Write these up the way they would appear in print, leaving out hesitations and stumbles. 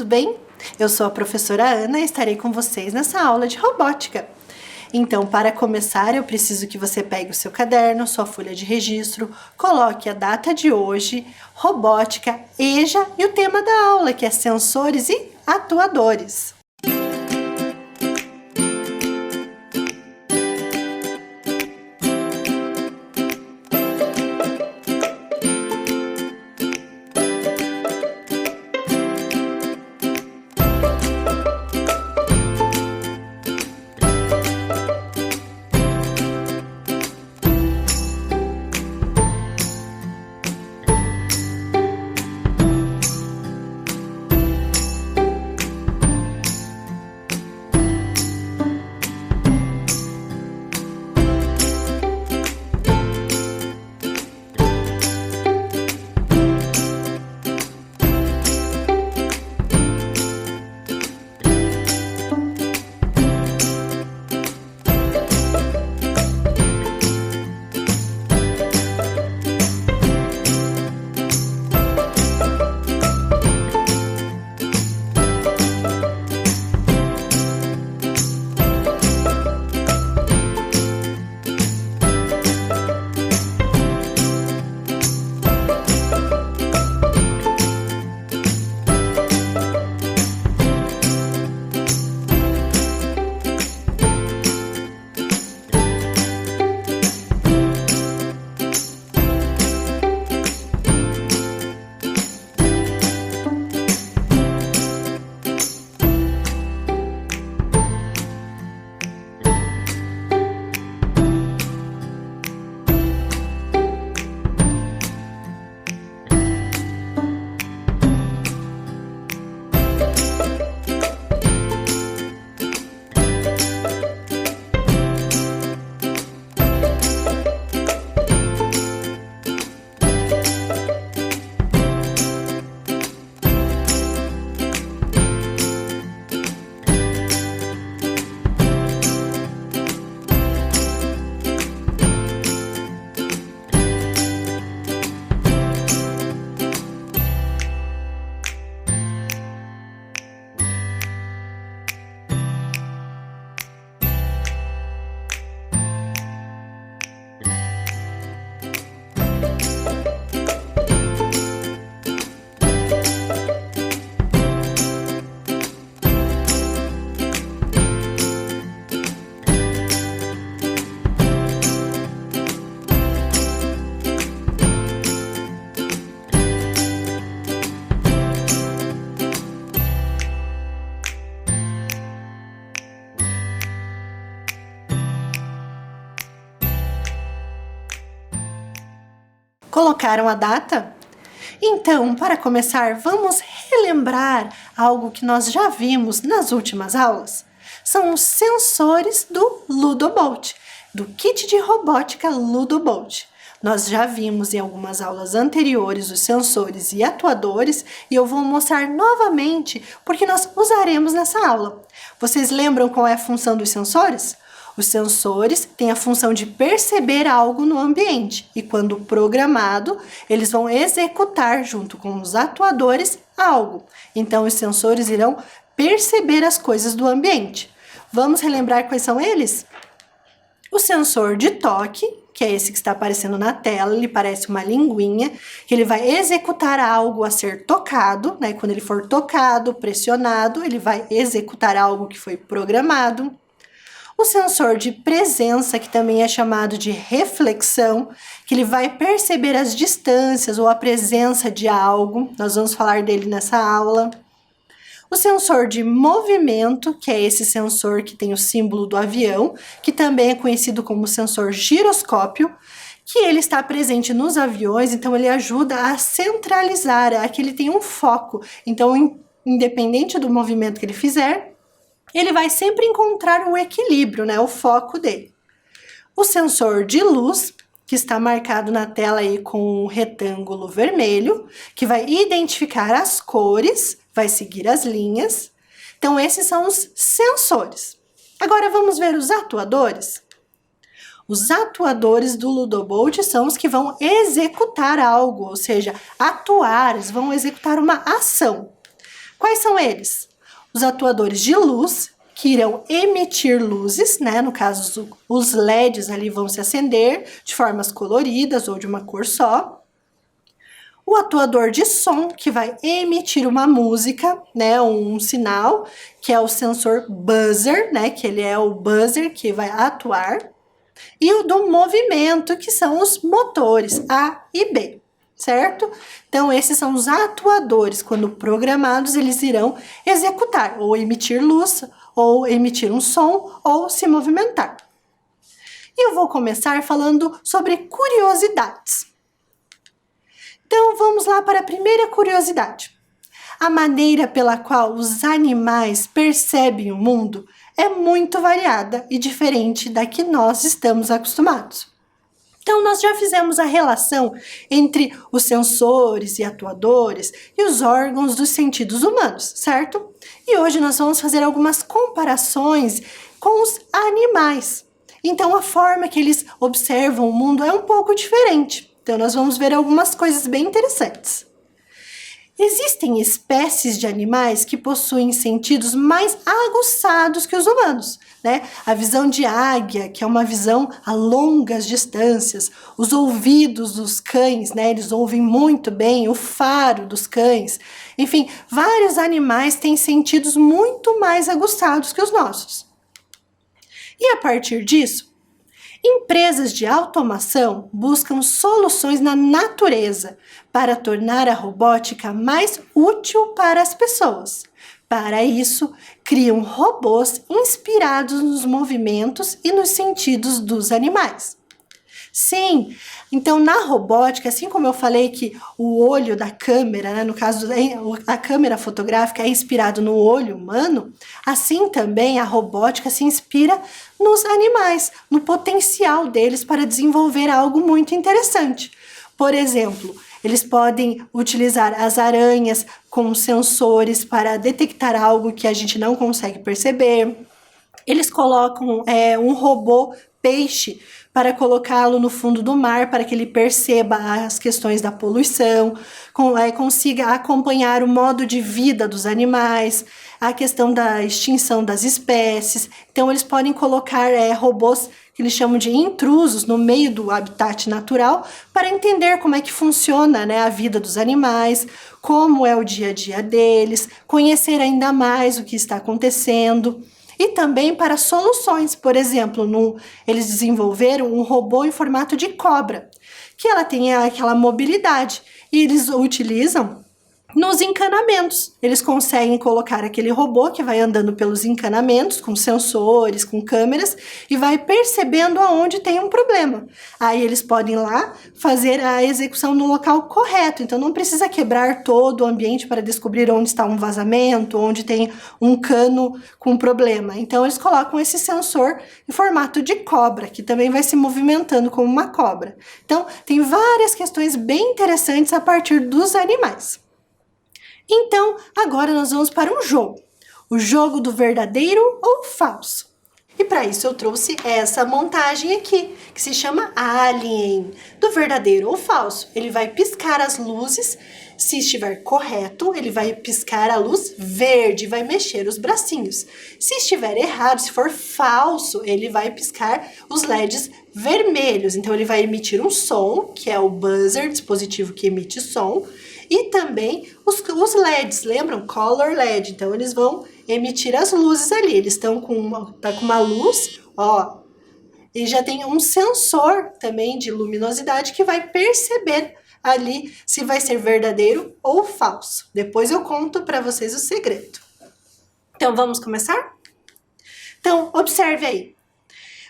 tudo bem? Eu sou a professora Ana e estarei com vocês nessa aula de robótica. Então, para começar, eu preciso que você pegue o seu caderno, sua folha de registro, coloque a data de hoje, robótica, EJA e o tema da aula, que é sensores e atuadores. Colocaram a data? Então, para começar, vamos relembrar algo que nós já vimos nas últimas aulas. São os sensores do Ludobolt, do kit de robótica Ludobolt. Nós já vimos em algumas aulas anteriores os sensores e atuadores e eu vou mostrar novamente porque nós usaremos nessa aula. Vocês lembram qual é a função dos sensores? Os sensores têm a função de perceber algo no ambiente e, quando programado, eles vão executar, junto com os atuadores, algo. Então, os sensores irão perceber as coisas do ambiente. Vamos relembrar quais são eles? O sensor de toque, que é esse que está aparecendo na tela, ele parece uma linguinha, que ele vai executar algo a ser tocado, né? Quando ele for tocado, pressionado, ele vai executar algo que foi programado. O sensor de presença, que também é chamado de reflexão, que ele vai perceber as distâncias ou a presença de algo. Nós vamos falar dele nessa aula. O sensor de movimento, que é esse sensor que tem o símbolo do avião, que também é conhecido como sensor giroscópio, que ele está presente nos aviões, então ele ajuda a centralizar, que ele tem um foco. Então, independente do movimento que ele fizer, ele vai sempre encontrar o equilíbrio, né, o foco dele. O sensor de luz, que está marcado na tela aí com um retângulo vermelho, que vai identificar as cores, vai seguir as linhas. Então, esses são os sensores. Agora, vamos ver os atuadores. Os atuadores do Ludobolt são os que vão executar algo, ou seja, atuar, eles vão executar uma ação. Quais são eles? Os atuadores de luz, que irão emitir luzes, né? No caso, os LEDs ali vão se acender de formas coloridas ou de uma cor só. O atuador de som, que vai emitir uma música, né, um sinal, que é o sensor buzzer, né, que ele é o buzzer que vai atuar. E o do movimento, que são os motores A e B, certo? Então, esses são os atuadores. Quando programados, eles irão executar, ou emitir luz, ou emitir um som, ou se movimentar. E eu vou começar falando sobre curiosidades. Então, vamos lá para a primeira curiosidade. A maneira pela qual os animais percebem o mundo é muito variada e diferente da que nós estamos acostumados. Então, nós já fizemos a relação entre os sensores e atuadores e os órgãos dos sentidos humanos, certo? E hoje nós vamos fazer algumas comparações com os animais. Então, a forma que eles observam o mundo é um pouco diferente. Então, nós vamos ver algumas coisas bem interessantes. Existem espécies de animais que possuem sentidos mais aguçados que os humanos, né? A visão de águia, que é uma visão a longas distâncias, os ouvidos dos cães, né? Eles ouvem muito bem, o faro dos cães. Enfim, vários animais têm sentidos muito mais aguçados que os nossos. E a partir disso, empresas de automação buscam soluções na natureza para tornar a robótica mais útil para as pessoas. Para isso, criam robôs inspirados nos movimentos e nos sentidos dos animais. Sim, então na robótica, assim como eu falei que o olho da câmera, né, no caso a câmera fotográfica é inspirado no olho humano, assim também a robótica se inspira nos animais, no potencial deles para desenvolver algo muito interessante. Por exemplo, eles podem utilizar as aranhas com sensores para detectar algo que a gente não consegue perceber. Eles colocam um robô peixe para colocá-lo no fundo do mar, para que ele perceba as questões da poluição, consiga acompanhar o modo de vida dos animais, a questão da extinção das espécies. Então, eles podem colocar robôs que eles chamam de intrusos no meio do habitat natural para entender como é que funciona, né, a vida dos animais, como é o dia a dia deles, conhecer ainda mais o que está acontecendo. E também para soluções, por exemplo, eles desenvolveram um robô em formato de cobra, que ela tem aquela mobilidade, e eles utilizam nos encanamentos. Eles conseguem colocar aquele robô que vai andando pelos encanamentos, com sensores, com câmeras, e vai percebendo aonde tem um problema. Aí eles podem lá fazer a execução no local correto, então não precisa quebrar todo o ambiente para descobrir onde está um vazamento, onde tem um cano com problema. Então eles colocam esse sensor em formato de cobra, que também vai se movimentando como uma cobra. Então tem várias questões bem interessantes a partir dos animais. Então, agora nós vamos para um jogo. O jogo do verdadeiro ou falso. E para isso eu trouxe essa montagem aqui, que se chama Alien. Do verdadeiro ou falso. Ele vai piscar as luzes, se estiver correto, ele vai piscar a luz verde, vai mexer os bracinhos. Se estiver errado, se for falso, ele vai piscar os LEDs vermelhos. Então, ele vai emitir um som, que é o buzzer, dispositivo que emite som. E também os LEDs, lembram? Color LED. Então, eles vão emitir as luzes ali. Eles estão com uma luz, ó. E já tem um sensor também de luminosidade que vai perceber ali se vai ser verdadeiro ou falso. Depois eu conto para vocês o segredo. Então, vamos começar? Então, observe aí.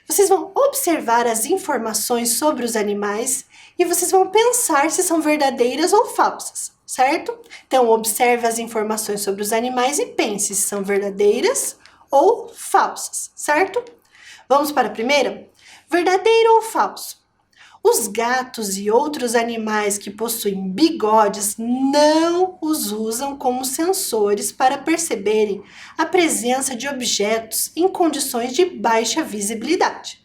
Vocês vão observar as informações sobre os animais e vocês vão pensar se são verdadeiras ou falsas, certo? Então, observe as informações sobre os animais e pense se são verdadeiras ou falsas, certo? Vamos para a primeira? Verdadeiro ou falso? Os gatos e outros animais que possuem bigodes não os usam como sensores para perceberem a presença de objetos em condições de baixa visibilidade.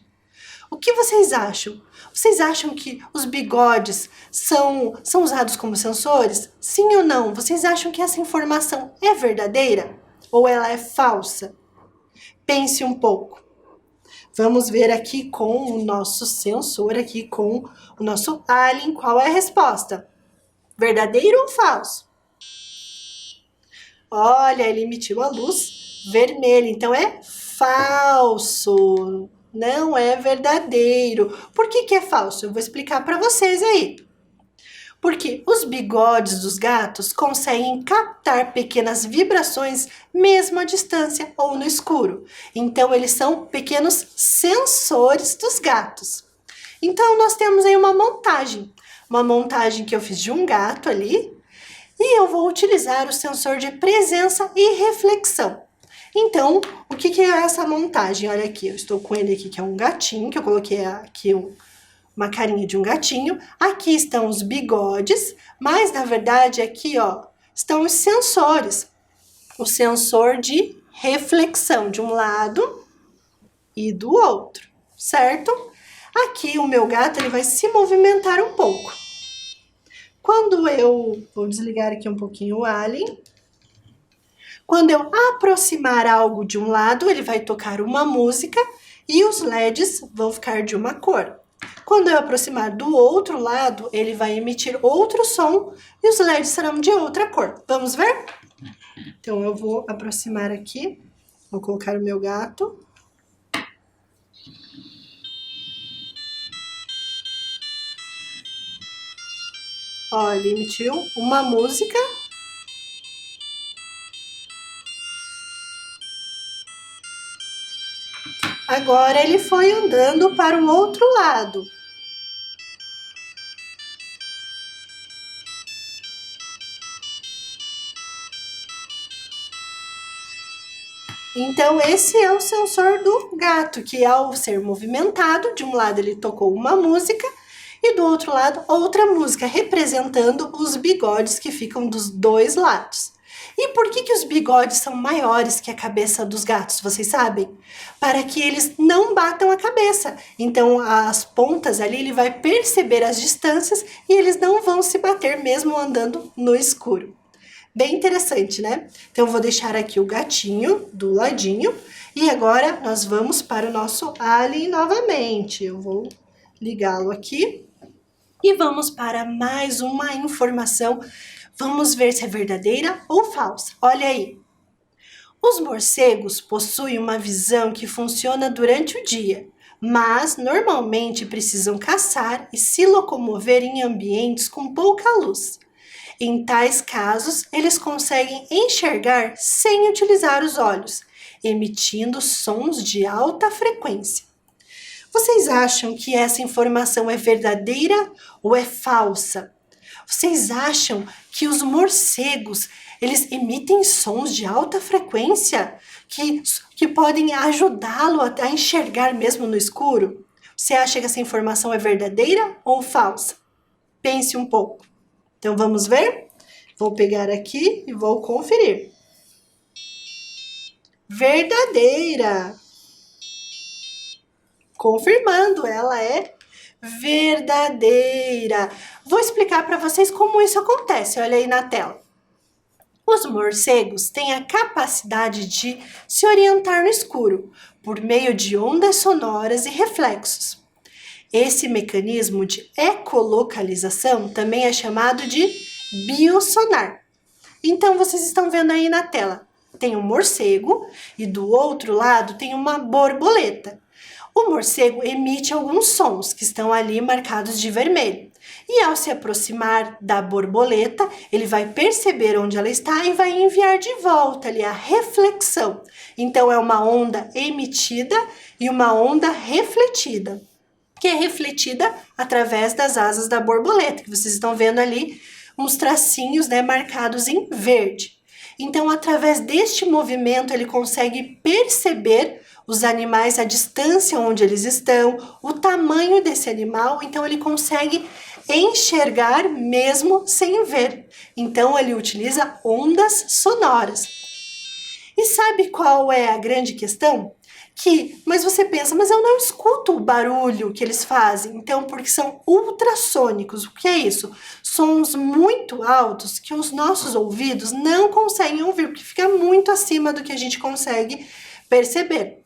O que vocês acham? Vocês acham que os bigodes são usados como sensores? Sim ou não? Vocês acham que essa informação é verdadeira ou ela é falsa? Pense um pouco. Vamos ver aqui com o nosso sensor, aqui com o nosso alien, qual é a resposta? Verdadeiro ou falso? Olha, ele emitiu a luz vermelha, então é falso. Não é verdadeiro. Por que é falso? Eu vou explicar para vocês aí. Porque os bigodes dos gatos conseguem captar pequenas vibrações mesmo à distância ou no escuro. Então, eles são pequenos sensores dos gatos. Então, nós temos aí uma montagem que eu fiz de um gato ali, e eu vou utilizar o sensor de presença e reflexão. Então, o que é essa montagem? Olha aqui, eu estou com ele aqui, que é um gatinho, que eu coloquei aqui uma carinha de um gatinho. Aqui estão os bigodes, mas na verdade aqui, ó, estão os sensores. O sensor de reflexão de um lado e do outro, certo? Aqui o meu gato, ele vai se movimentar um pouco. Quando eu vou desligar aqui um pouquinho o alien. Quando eu aproximar algo de um lado, ele vai tocar uma música e os LEDs vão ficar de uma cor. Quando eu aproximar do outro lado, ele vai emitir outro som e os LEDs serão de outra cor. Vamos ver? Então, eu vou aproximar aqui. Vou colocar o meu gato. Ó, ele emitiu uma música. Agora ele foi andando para o outro lado. Então, esse é o sensor do gato, que ao ser movimentado, de um lado ele tocou uma música e do outro lado outra música, representando os bigodes que ficam dos dois lados. E por que os bigodes são maiores que a cabeça dos gatos, vocês sabem? Para que eles não batam a cabeça. Então, as pontas ali, ele vai perceber as distâncias e eles não vão se bater mesmo andando no escuro. Bem interessante, né? Então, eu vou deixar aqui o gatinho do ladinho. E agora, nós vamos para o nosso alien novamente. Eu vou ligá-lo aqui. E vamos para mais uma informação. Vamos ver se é verdadeira ou falsa. Olha aí. Os morcegos possuem uma visão que funciona durante o dia, mas normalmente precisam caçar e se locomover em ambientes com pouca luz. Em tais casos, eles conseguem enxergar sem utilizar os olhos, emitindo sons de alta frequência. Vocês acham que essa informação é verdadeira ou é falsa? Vocês acham que os morcegos, eles emitem sons de alta frequência que podem ajudá-lo a enxergar mesmo no escuro? Você acha que essa informação é verdadeira ou falsa? Pense um pouco. Então, vamos ver? Vou pegar aqui e vou conferir. Verdadeira! Confirmando, ela é verdadeira. Vou explicar para vocês como isso acontece. Olha aí na tela. Os morcegos têm a capacidade de se orientar no escuro por meio de ondas sonoras e reflexos. Esse mecanismo de ecolocalização também é chamado de biosonar. Então, vocês estão vendo aí na tela. Tem um morcego e do outro lado tem uma borboleta. O morcego emite alguns sons que estão ali marcados de vermelho. E ao se aproximar da borboleta, ele vai perceber onde ela está e vai enviar de volta ali a reflexão. Então, é uma onda emitida e uma onda refletida, que é refletida através das asas da borboleta, que vocês estão vendo ali uns tracinhos, né, marcados em verde. Então, através deste movimento, ele consegue perceber os animais, a distância onde eles estão, o tamanho desse animal, então ele consegue enxergar mesmo sem ver. Então, ele utiliza ondas sonoras. E sabe qual é a grande questão? Mas você pensa, mas eu não escuto o barulho que eles fazem. Então, porque são ultrassônicos. O que é isso? Sons muito altos que os nossos ouvidos não conseguem ouvir, porque fica muito acima do que a gente consegue perceber.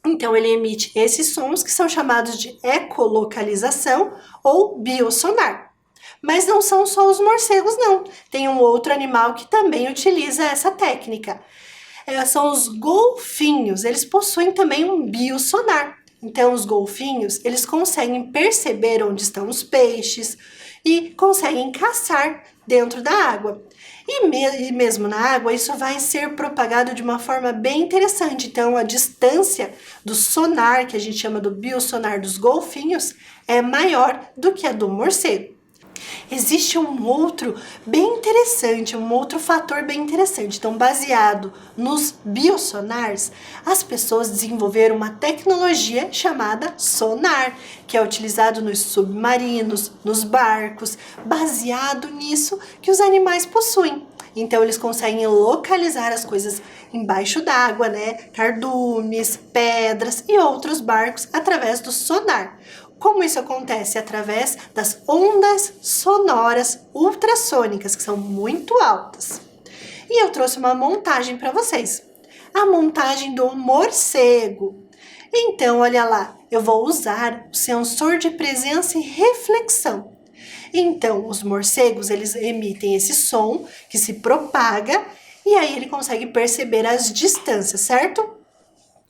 Então, ele emite esses sons que são chamados de ecolocalização ou biosonar. Mas não são só os morcegos, não. Tem um outro animal que também utiliza essa técnica. São os golfinhos. Eles possuem também um biosonar. Então, os golfinhos, eles conseguem perceber onde estão os peixes e conseguem caçar dentro da água. E mesmo na água, isso vai ser propagado de uma forma bem interessante. Então, a distância do sonar, que a gente chama do biosonar dos golfinhos, é maior do que a do morcego. Existe um outro bem interessante, um outro fator bem interessante. Então, baseado nos biosonars, as pessoas desenvolveram uma tecnologia chamada sonar, que é utilizado nos submarinos, nos barcos, baseado nisso que os animais possuem. Então, eles conseguem localizar as coisas embaixo d'água, né? Cardumes, pedras e outros barcos através do sonar. Como isso acontece? Através das ondas sonoras ultrassônicas, que são muito altas. E eu trouxe uma montagem para vocês. A montagem do morcego. Então, olha lá, eu vou usar o sensor de presença e reflexão. Então, os morcegos, eles emitem esse som que se propaga e aí ele consegue perceber as distâncias, certo?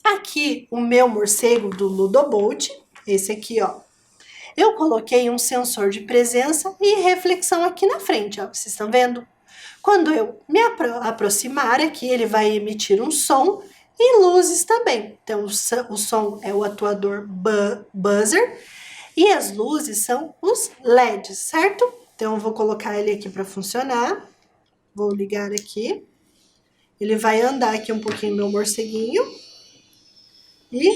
Aqui, o meu morcego do Ludobolt, esse aqui, ó, eu coloquei um sensor de presença e reflexão aqui na frente, ó, vocês estão vendo? Quando eu me aproximar aqui, ele vai emitir um som e luzes também. Então, o som é o atuador buzzer e as luzes são os LEDs, certo? Então, eu vou colocar ele aqui para funcionar. Vou ligar aqui. Ele vai andar aqui um pouquinho, meu morceguinho. E,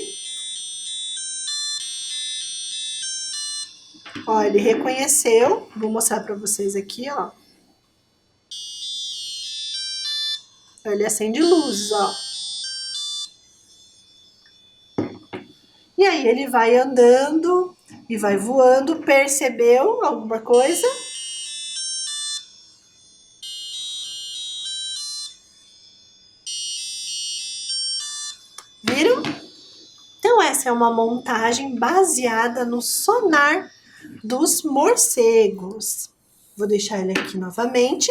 ó, ele reconheceu. Vou mostrar para vocês aqui, ó. Ele acende luzes, ó. E aí ele vai andando e vai voando. Percebeu alguma coisa? Viram? Então essa é uma montagem baseada no sonar dos morcegos. Vou deixar ele aqui novamente.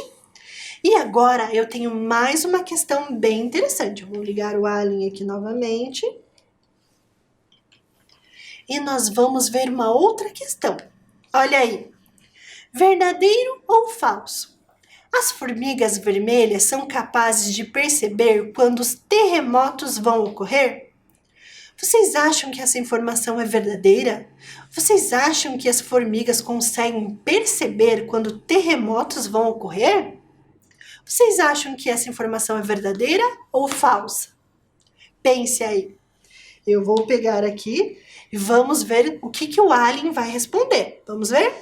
E agora eu tenho mais uma questão bem interessante. Eu vou ligar o Alien aqui novamente. E nós vamos ver uma outra questão. Olha aí. Verdadeiro ou falso? As formigas vermelhas são capazes de perceber quando os terremotos vão ocorrer? Vocês acham que essa informação é verdadeira? Vocês acham que as formigas conseguem perceber quando terremotos vão ocorrer? Vocês acham que essa informação é verdadeira ou falsa? Pense aí. Eu vou pegar aqui e vamos ver o que o Alien vai responder. Vamos ver?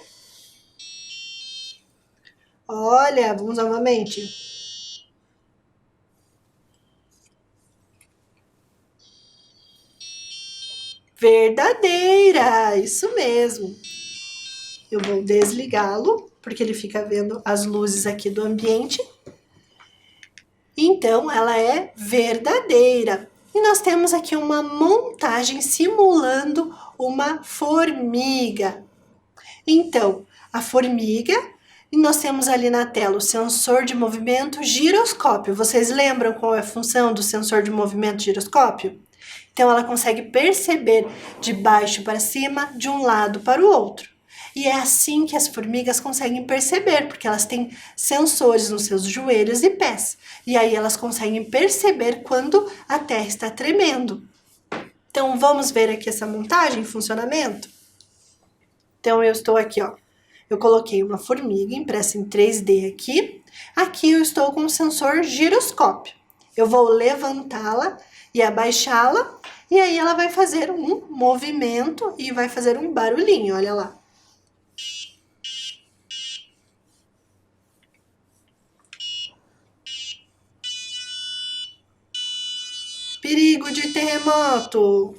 Olha, vamos novamente. Verdadeira, isso mesmo. Eu vou desligá-lo, porque ele fica vendo as luzes aqui do ambiente. Então, ela é verdadeira. E nós temos aqui uma montagem simulando uma formiga. Então, a formiga, e nós temos ali na tela o sensor de movimento giroscópio. Vocês lembram qual é a função do sensor de movimento giroscópio? Então, ela consegue perceber de baixo para cima, de um lado para o outro. E é assim que as formigas conseguem perceber, porque elas têm sensores nos seus joelhos e pés. E aí elas conseguem perceber quando a terra está tremendo. Então, vamos ver aqui essa montagem em funcionamento? Então, eu estou aqui, ó. Eu coloquei uma formiga impressa em 3D aqui. Aqui eu estou com o sensor giroscópio. Eu vou levantá-la e abaixá-la, e aí ela vai fazer um movimento e vai fazer um barulhinho, olha lá. Perigo de terremoto.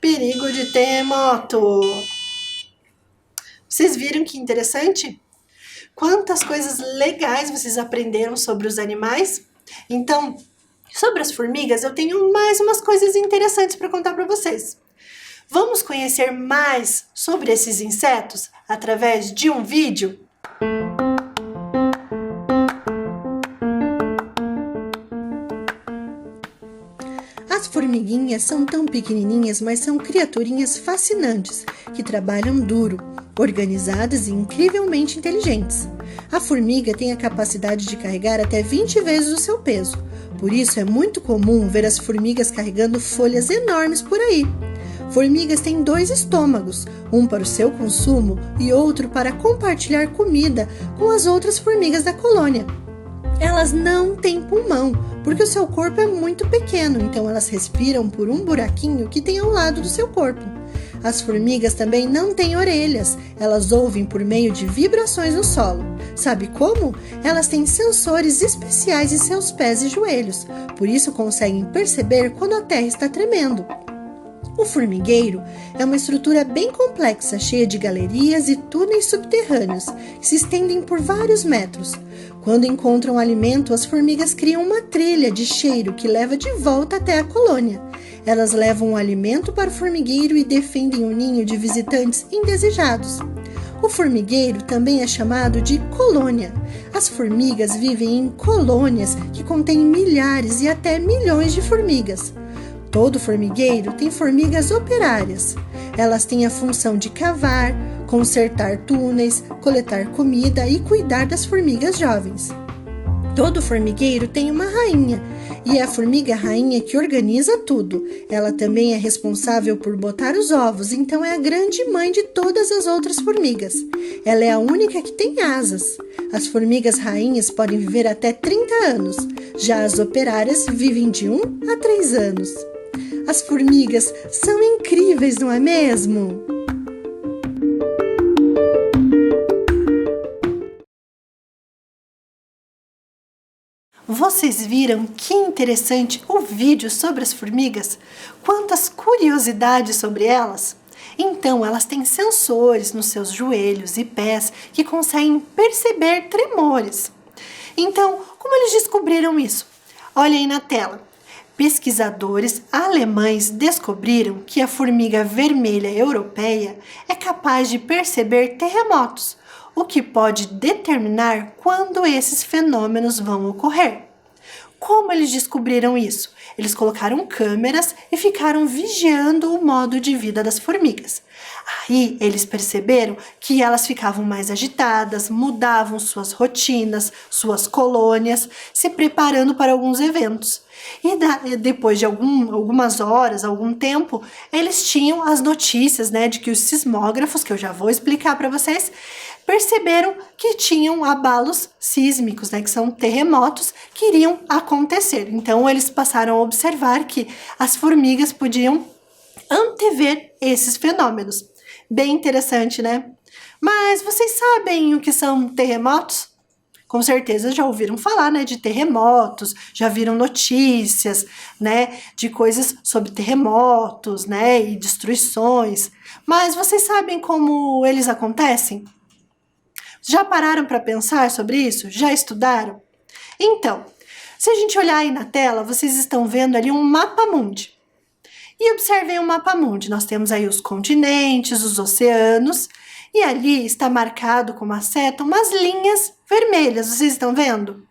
Perigo de terremoto. Vocês viram que interessante? Quantas coisas legais vocês aprenderam sobre os animais? Então, sobre as formigas, eu tenho mais umas coisas interessantes para contar para vocês. Vamos conhecer mais sobre esses insetos através de um vídeo? As formiguinhas são tão pequenininhas, mas são criaturinhas fascinantes, que trabalham duro, organizadas e incrivelmente inteligentes. A formiga tem a capacidade de carregar até 20 vezes o seu peso. Por isso é muito comum ver as formigas carregando folhas enormes por aí. Formigas têm 2 estômagos, um para o seu consumo e outro para compartilhar comida com as outras formigas da colônia. Elas não têm pulmão, porque o seu corpo é muito pequeno, então elas respiram por um buraquinho que tem ao lado do seu corpo. As formigas também não têm orelhas, elas ouvem por meio de vibrações no solo. Sabe como? Elas têm sensores especiais em seus pés e joelhos, por isso conseguem perceber quando a terra está tremendo. O formigueiro é uma estrutura bem complexa, cheia de galerias e túneis subterrâneos, que se estendem por vários metros. Quando encontram alimento, as formigas criam uma trilha de cheiro que leva de volta até a colônia. Elas levam o alimento para o formigueiro e defendem o ninho de visitantes indesejados. O formigueiro também é chamado de colônia. As formigas vivem em colônias que contêm milhares e até milhões de formigas. Todo formigueiro tem formigas operárias. Elas têm a função de cavar, consertar túneis, coletar comida e cuidar das formigas jovens. Todo formigueiro tem uma rainha, e é a formiga rainha que organiza tudo. Ela também é responsável por botar os ovos, então é a grande mãe de todas as outras formigas. Ela é a única que tem asas. As formigas rainhas podem viver até 30 anos, já as operárias vivem de 1 a 3 anos. As formigas são incríveis, não é mesmo? Vocês viram que interessante o vídeo sobre as formigas? Quantas curiosidades sobre elas? Então, elas têm sensores nos seus joelhos e pés que conseguem perceber tremores. Então, como eles descobriram isso? Olha aí na tela. Pesquisadores alemães descobriram que a formiga vermelha europeia é capaz de perceber terremotos, o que pode determinar quando esses fenômenos vão ocorrer. Como eles descobriram isso? Eles colocaram câmeras e ficaram vigiando o modo de vida das formigas. Aí eles perceberam que elas ficavam mais agitadas, mudavam suas rotinas, suas colônias, se preparando para alguns eventos. E depois de algumas horas, algum tempo, eles tinham as notícias, de que os sismógrafos, que eu já vou explicar para vocês, perceberam que tinham abalos sísmicos, que são terremotos que iriam acontecer. Então, eles passaram a observar que as formigas podiam antever esses fenômenos. Bem interessante, né? Mas vocês sabem o que são terremotos? Com certeza já ouviram falar, de terremotos, já viram notícias, de coisas sobre terremotos, e destruições. Mas vocês sabem como eles acontecem? Já pararam para pensar sobre isso? Já estudaram? Então, se a gente olhar aí na tela, vocês estão vendo ali um mapa-mundi. E observem o mapa-mundi. Nós temos aí os continentes, os oceanos, e ali está marcado com uma seta umas linhas vermelhas. Vocês estão vendo?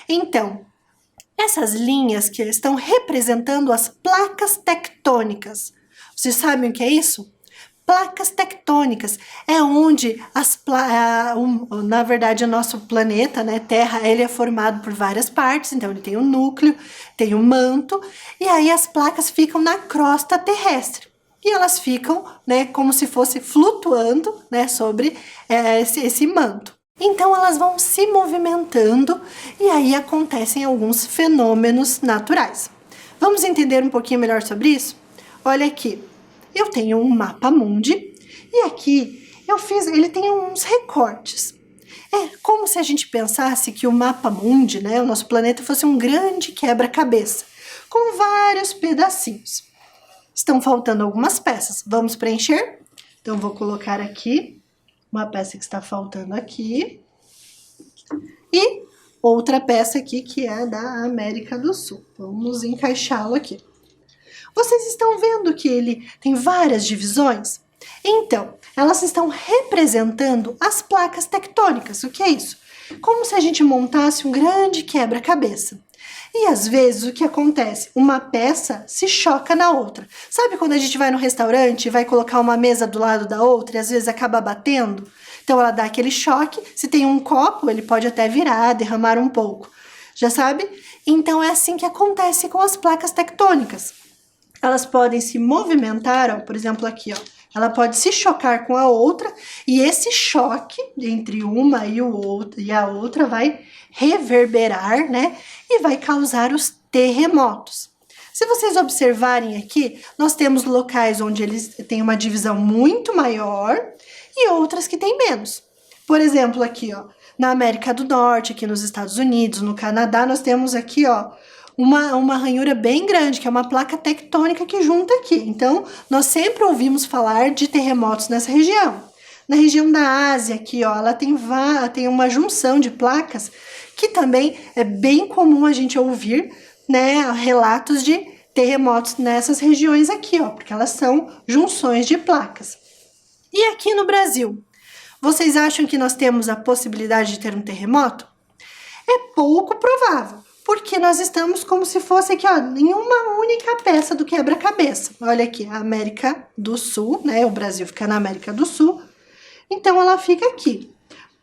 Então, essas linhas que estão representando as placas tectônicas. Vocês sabem o que é isso? Placas tectônicas é onde na verdade o nosso planeta, Terra, ele é formado por várias partes, então ele tem o núcleo, tem o manto, e aí as placas ficam na crosta terrestre. E elas ficam, como se fosse flutuando, sobre esse manto. Então elas vão se movimentando e aí acontecem alguns fenômenos naturais. Vamos entender um pouquinho melhor sobre isso? Olha aqui, eu tenho um mapa mundi e aqui ele tem uns recortes. É como se a gente pensasse que o mapa mundi, né, o nosso planeta, fosse um grande quebra-cabeça, com vários pedacinhos. Estão faltando algumas peças. Vamos preencher? Então, vou colocar aqui uma peça que está faltando aqui e outra peça aqui que é da América do Sul. Vamos encaixá-lo aqui. Vocês estão vendo que ele tem várias divisões? Então, elas estão representando as placas tectônicas. O que é isso? Como se a gente montasse um grande quebra-cabeça. E às vezes o que acontece? Uma peça se choca na outra. Sabe quando a gente vai no restaurante e vai colocar uma mesa do lado da outra e às vezes acaba batendo? Então ela dá aquele choque. Se tem um copo, ele pode até virar, derramar um pouco. Já sabe? Então é assim que acontece com as placas tectônicas. Elas podem se movimentar, ó, por exemplo aqui, ó. Ela pode se chocar com a outra e esse choque entre uma e a outra vai reverberar, né? E vai causar os terremotos. Se vocês observarem aqui, nós temos locais onde eles têm uma divisão muito maior e outras que têm menos. Por exemplo, aqui, ó, na América do Norte, aqui nos Estados Unidos, no Canadá, nós temos aqui, ó, uma ranhura bem grande, que é uma placa tectônica que junta aqui. Então, nós sempre ouvimos falar de terremotos nessa região. Na região da Ásia, aqui, ó, ela tem uma junção de placas que também é bem comum a gente ouvir, né, relatos de terremotos nessas regiões aqui, ó, porque elas são junções de placas. E aqui no Brasil, vocês acham que nós temos a possibilidade de ter um terremoto? É pouco provável. Porque nós estamos como se fosse aqui, ó, em uma única peça do quebra-cabeça. Olha aqui, a América do Sul, né? O Brasil fica na América do Sul. Então, ela fica aqui.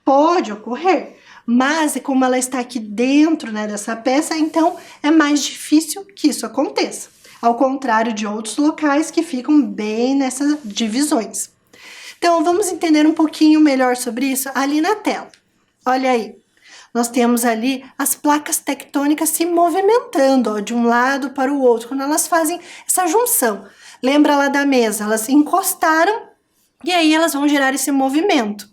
Pode ocorrer, mas como ela está aqui dentro, né, dessa peça, então é mais difícil que isso aconteça. Ao contrário de outros locais que ficam bem nessas divisões. Então, vamos entender um pouquinho melhor sobre isso ali na tela. Olha aí. Nós temos ali as placas tectônicas se movimentando, ó, de um lado para o outro, quando elas fazem essa junção. Lembra lá da mesa? Elas se encostaram e aí elas vão gerar esse movimento.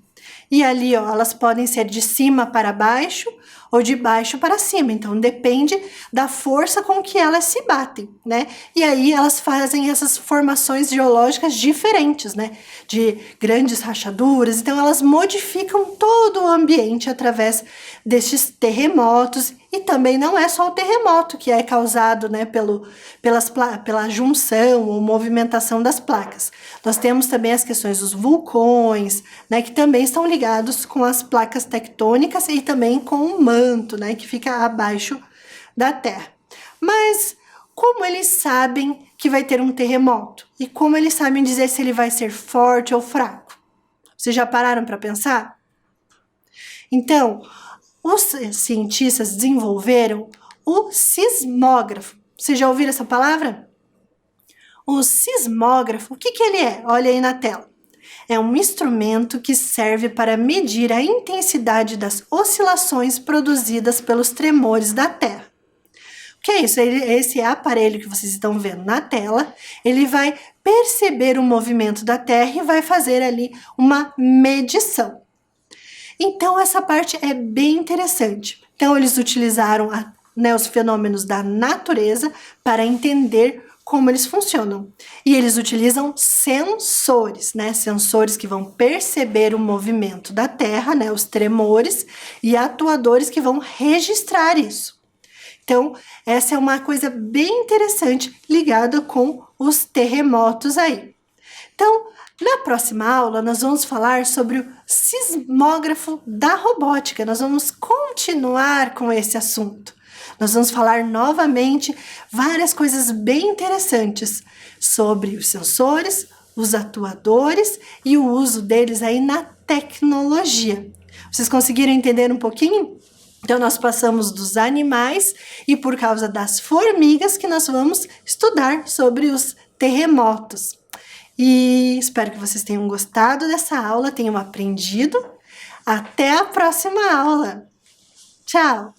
E ali, ó, elas podem ser de cima para baixo ou de baixo para cima. Então, depende da força com que elas se batem, né? E aí, elas fazem essas formações geológicas diferentes, né? De grandes rachaduras. Então, elas modificam todo o ambiente através destes terremotos. E também não é só o terremoto que é causado, né, pela junção ou movimentação das placas. Nós temos também as questões dos vulcões, né, que também estão ligados com as placas tectônicas e também com o manto, né, que fica abaixo da Terra. Mas como eles sabem que vai ter um terremoto? E como eles sabem dizer se ele vai ser forte ou fraco? Vocês já pararam para pensar? Então, os cientistas desenvolveram o sismógrafo. Vocês já ouviram essa palavra? O sismógrafo, o que ele é? Olha aí na tela. É um instrumento que serve para medir a intensidade das oscilações produzidas pelos tremores da Terra. O que é isso? Esse aparelho que vocês estão vendo na tela, ele vai perceber o movimento da Terra e vai fazer ali uma medição. Então, essa parte é bem interessante. Então, eles utilizaram os fenômenos da natureza para entender como eles funcionam. E eles utilizam sensores, né? Sensores que vão perceber o movimento da Terra, né? Os tremores, e atuadores que vão registrar isso. Então, essa é uma coisa bem interessante ligada com os terremotos aí. Então, na próxima aula, nós vamos falar sobre o sismógrafo da robótica. Nós vamos continuar com esse assunto. Nós vamos falar novamente várias coisas bem interessantes sobre os sensores, os atuadores e o uso deles aí na tecnologia. Vocês conseguiram entender um pouquinho? Então, nós passamos dos animais e por causa das formigas que nós vamos estudar sobre os terremotos. E espero que vocês tenham gostado dessa aula, tenham aprendido. Até a próxima aula. Tchau!